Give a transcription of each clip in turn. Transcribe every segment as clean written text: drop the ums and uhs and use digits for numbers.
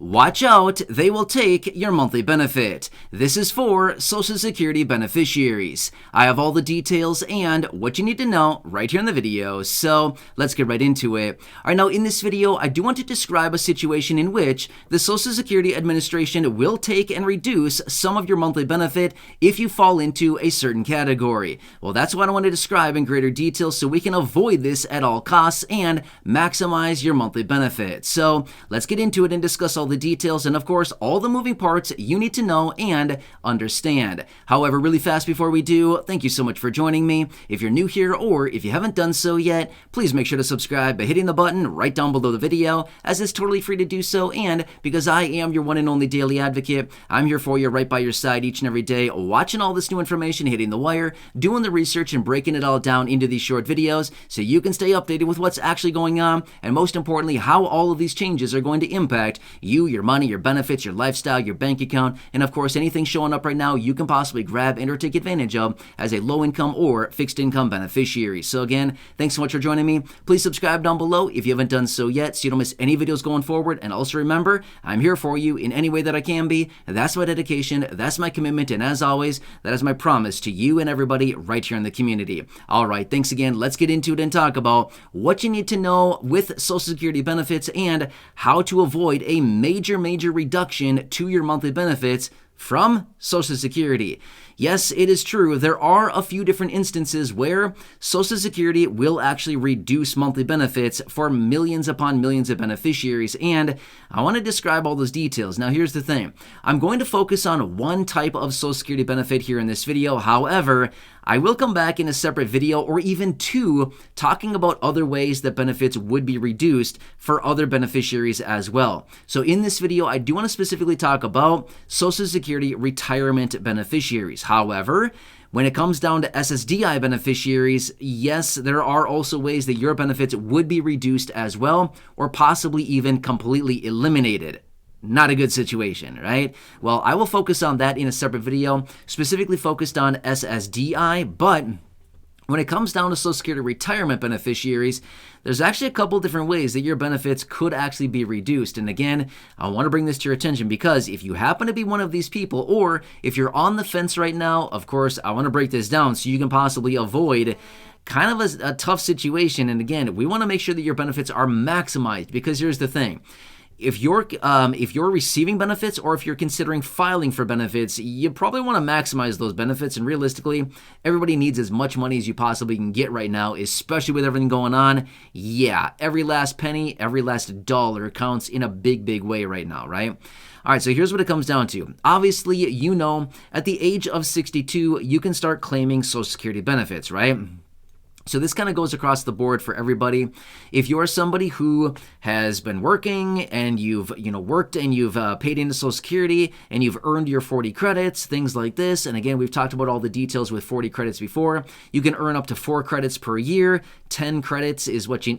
Watch out, they will take your monthly benefit. This is for Social Security beneficiaries. I have all the details and what you need to know right here in the video, so let's get right into it. Alright, now in this video, I do want to describe a situation in which the Social Security Administration will take and reduce some of your monthly benefit if you fall into a certain category. Well, that's what I want to describe in greater detail so we can avoid this at all costs and maximize your monthly benefit. So let's get into it and discuss all the details and of course all the moving parts you need to know and understand. However, really fast before we do, thank you so much for joining me. If you're new here or if you haven't done so yet, please make sure to subscribe by hitting the button right down below the video, as it's totally free to do so, and because I am your one and only daily advocate, I'm here for you right by your side each and every day, watching all this new information hitting the wire, doing the research and breaking it all down into these short videos so you can stay updated with what's actually going on and most importantly how all of these changes are going to impact you, your money, your benefits, your lifestyle, your bank account, and of course anything showing up right now you can possibly grab and or take advantage of as a low income or fixed income beneficiary. So again, thanks so much for joining me. Please subscribe down below if you haven't done so yet so you don't miss any videos going forward, and also remember, I'm here for you in any way that I can be. That's my dedication, that's my commitment, and as always, that is my promise to you and everybody right here in the community. Alright, thanks again. Let's get into it and talk about what you need to know with Social Security benefits and how to avoid a major reduction to your monthly benefits from Social Security. Yes, it is true. There are a few different instances where Social Security will actually reduce monthly benefits for millions upon millions of beneficiaries, and I want to describe all those details. Now, here's the thing. I'm going to focus on one type of Social Security benefit here in this video. However, I will come back in a separate video or even two talking about other ways that benefits would be reduced for other beneficiaries as well. So in this video, I do want to specifically talk about Social Security retirement beneficiaries. However, when it comes down to SSDI beneficiaries, yes, there are also ways that your benefits would be reduced as well, or possibly even completely eliminated. Not a good situation, right? Well, I will focus on that in a separate video, specifically focused on SSDI, but when it comes down to Social Security retirement beneficiaries, there's actually a couple different ways that your benefits could actually be reduced. And again, I want to bring this to your attention because if you happen to be one of these people, or if you're on the fence right now, of course, I want to break this down so you can possibly avoid kind of a tough situation. And again, we want to make sure that your benefits are maximized, because here's the thing. If you're receiving benefits or if you're considering filing for benefits, you probably want to maximize those benefits. And realistically, everybody needs as much money as you possibly can get right now, especially with everything going on. Yeah, every last penny, every last dollar counts in a big way right now, right? All right, so here's what it comes down to. Obviously, you know, at the age of 62, you can start claiming Social Security benefits, right? So this kind of goes across the board for everybody. If you're somebody who has been working and you've worked and you've paid into Social Security and you've earned your 40 credits, things like this, and again, we've talked about all the details with 40 credits before. You can earn up to 4 credits per year. 10 credits is what you,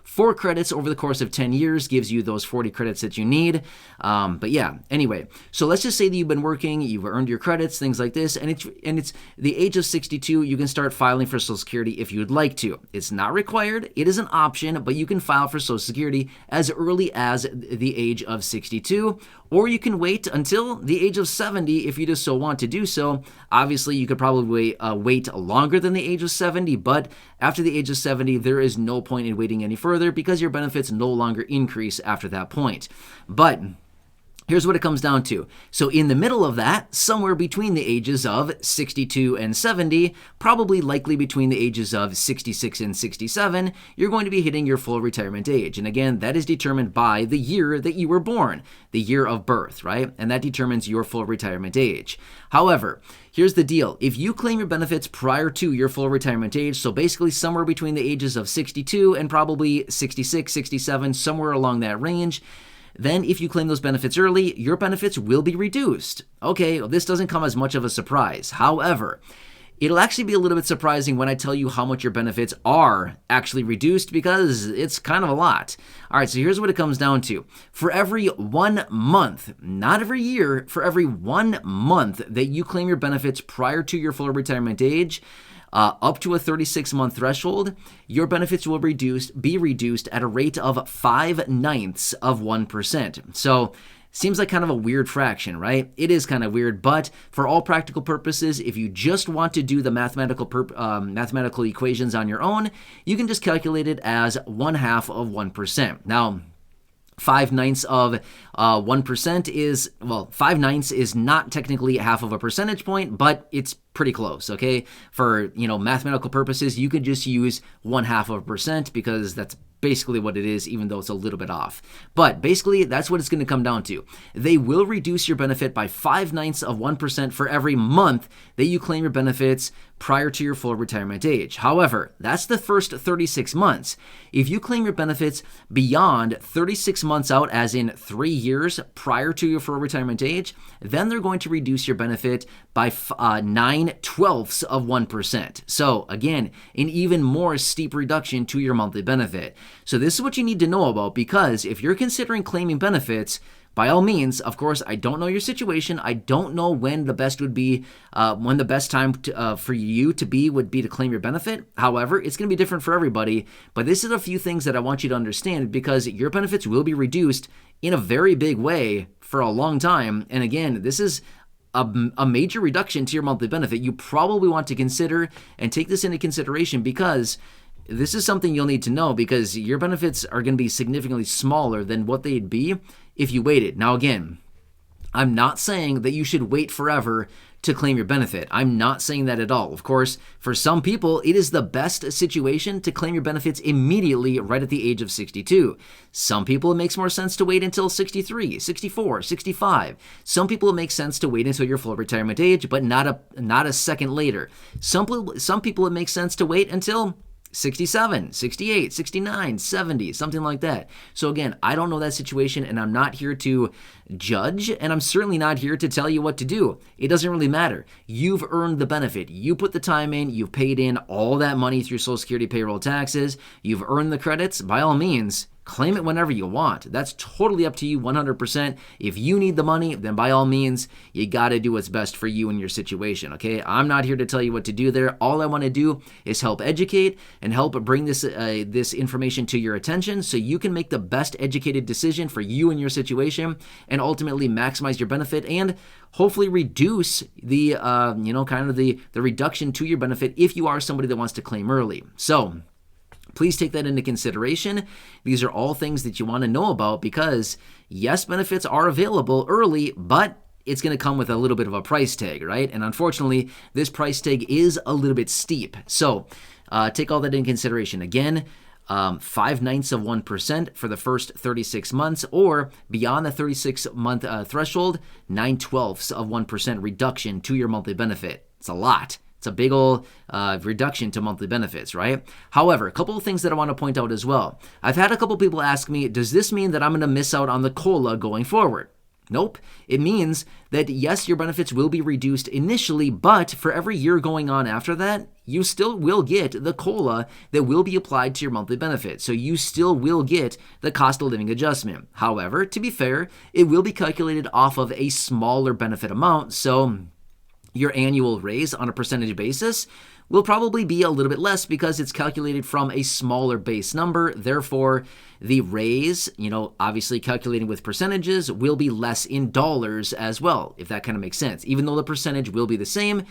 4 credits over the course of 10 years gives you those 40 credits that you need. But yeah, anyway, so let's just say that you've been working, you've earned your credits, things like this, and it's the age of 62, you can start filing for Social Security if you'd like to. It's not required, it is an option, but you can file for Social Security as early as the age of 62, or you can wait until the age of 70 if you just so want to do so. Obviously, you could probably wait longer than the age of 70, but after the age of 70, there is no point in waiting any further because your benefits no longer increase after that point. But here's what it comes down to. So in the middle of that, somewhere between the ages of 62 and 70, probably likely between the ages of 66 and 67, you're going to be hitting your full retirement age. And again, that is determined by the year that you were born, the year of birth, right? And that determines your full retirement age. However, here's the deal. If you claim your benefits prior to your full retirement age, so basically somewhere between the ages of 62 and probably 66, 67, somewhere along that range, then if you claim those benefits early, your benefits will be reduced. Okay, well, this doesn't come as much of a surprise. However, it'll actually be a little bit surprising when I tell you how much your benefits are actually reduced, because it's kind of a lot. All right, so here's what it comes down to. For every 1 month, not every year, for every 1 month that you claim your benefits prior to your full retirement age, up to a 36-month threshold, your benefits will be reduced at a rate of 0.05%. So seems like kind of a weird fraction, right? It is kind of weird, but for all practical purposes, if you just want to do the mathematical equations on your own, you can just calculate it as 1/2 of 1%. Now, 5/9 of 1% is, well, 5/9 is not technically half of a percentage point, but it's pretty close, okay? For, mathematical purposes, you could just use 1/2 of a percent because that's basically what it is, even though it's a little bit off. But basically, that's what it's going to come down to. They will reduce your benefit by 5/9 of 1% for every month that you claim your benefits prior to your full retirement age. However, that's the first 36 months. If you claim your benefits beyond 36 months out, as in 3 years prior to your full retirement age, then they're going to reduce your benefit by 9/12 of 1%. So again, an even more steep reduction to your monthly benefit. So this is what you need to know about, because if you're considering claiming benefits, by all means, of course, I don't know your situation. I don't know when the best would be, when the best time for you would be to claim your benefit. However, it's going to be different for everybody. But this is a few things that I want you to understand, because your benefits will be reduced in a very big way for a long time. And again, this is a major reduction to your monthly benefit. You probably want to consider and take this into consideration, because this is something you'll need to know, because your benefits are going to be significantly smaller than what they'd be if you waited. Now, again, I'm not saying that you should wait forever to claim your benefit. I'm not saying that at all. Of course, for some people, it is the best situation to claim your benefits immediately right at the age of 62. Some people, it makes more sense to wait until 63, 64, 65. Some people, it makes sense to wait until your full retirement age, but not a second later. Some people, it makes sense to wait until 67, 68, 69, 70, something like that. So again, I don't know that situation, and I'm not here to judge, and I'm certainly not here to tell you what to do. It doesn't really matter. You've earned the benefit. You put the time in, you've paid in all that money through Social Security payroll taxes, you've earned the credits. By all means, claim it whenever you want. That's totally up to you, 100%. If you need the money, then by all means, you got to do what's best for you and your situation, okay? I'm not here to tell you what to do there. All I want to do is help educate and help bring this information to your attention so you can make the best educated decision for you and your situation, and ultimately maximize your benefit and hopefully reduce the, the reduction to your benefit if you are somebody that wants to claim early. So please take that into consideration. These are all things that you want to know about, because yes, benefits are available early, but it's going to come with a little bit of a price tag, right? And unfortunately, this price tag is a little bit steep. So take all that into consideration. Again, 5/9 of 1% for the first 36 months, or beyond the 36-month threshold, 9/12 of 1% reduction to your monthly benefit. It's a lot. It's a big old reduction to monthly benefits, right? However, a couple of things that I want to point out as well. I've had a couple of people ask me, does this mean that I'm going to miss out on the COLA going forward? Nope. It means that, yes, your benefits will be reduced initially, but for every year going on after that, you still will get the COLA that will be applied to your monthly benefit. So you still will get the cost of living adjustment. However, to be fair, it will be calculated off of a smaller benefit amount. So your annual raise on a percentage basis will probably be a little bit less because it's calculated from a smaller base number. Therefore, the raise, obviously calculating with percentages, will be less in dollars as well, if that kind of makes sense. Even though the percentage will be the same,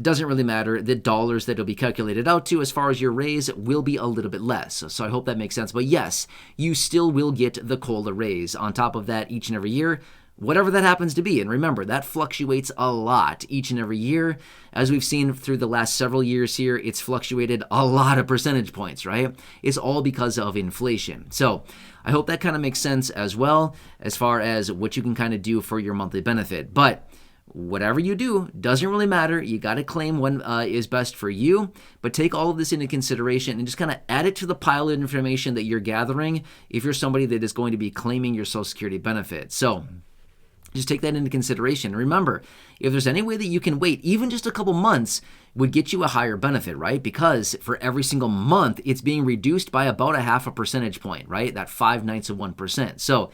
doesn't really matter. The dollars that it'll be calculated out to as far as your raise will be a little bit less. So I hope that makes sense. But yes, you still will get the COLA raise on top of that each and every year, whatever that happens to be. And remember, that fluctuates a lot each and every year. As we've seen through the last several years here, it's fluctuated a lot of percentage points, right? It's all because of inflation. So I hope that kind of makes sense as well, as far as what you can kind of do for your monthly benefit. But whatever you do, doesn't really matter. You got to claim when is best for you, but take all of this into consideration and just kind of add it to the pile of information that you're gathering if you're somebody that is going to be claiming your Social Security benefit. So just take that into consideration. Remember, if there's any way that you can wait, even just a couple months would get you a higher benefit, right? Because for every single month, it's being reduced by about 0.5 percentage point, right? That 5/9 of 1%. So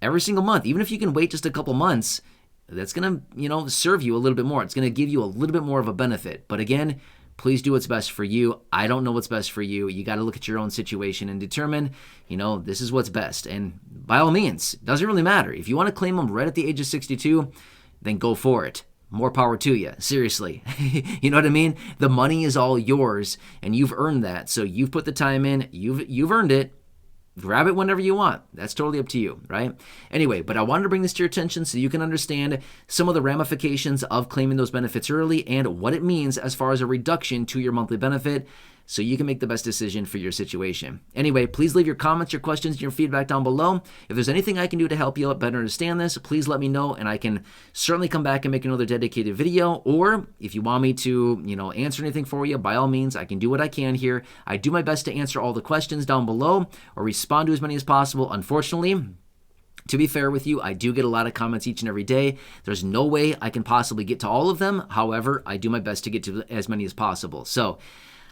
every single month, even if you can wait just a couple months, that's going to, serve you a little bit more. It's going to give you a little bit more of a benefit. But again, please do what's best for you. I don't know what's best for you. You got to look at your own situation and determine, this is what's best. And by all means, it doesn't really matter. If you want to claim them right at the age of 62, then go for it. More power to you. Seriously. You know what I mean? The money is all yours, and you've earned that. So you've put the time in. You've earned it. Grab it whenever you want. That's totally up to you, right? Anyway, but I wanted to bring this to your attention so you can understand some of the ramifications of claiming those benefits early and what it means as far as a reduction to your monthly benefit, so you can make the best decision for your situation. Anyway, please leave your comments, your questions, and your feedback down below. If there's anything I can do to help you out better understand this, please let me know, and I can certainly come back and make another dedicated video. Or if you want me to, answer anything for you, by all means, I can do what I can here. I do my best to answer all the questions down below or respond to as many as possible. Unfortunately, to be fair with you, I do get a lot of comments each and every day. There's no way I can possibly get to all of them. However, I do my best to get to as many as possible. So,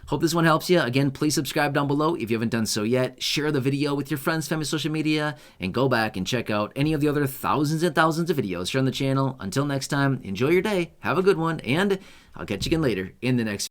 hope this one helps you. Again, please subscribe down below if you haven't done so yet. Share the video with your friends, family, social media, and go back and check out any of the other thousands and thousands of videos here on the channel. Until next time, enjoy your day, have a good one, and I'll catch you again later in the next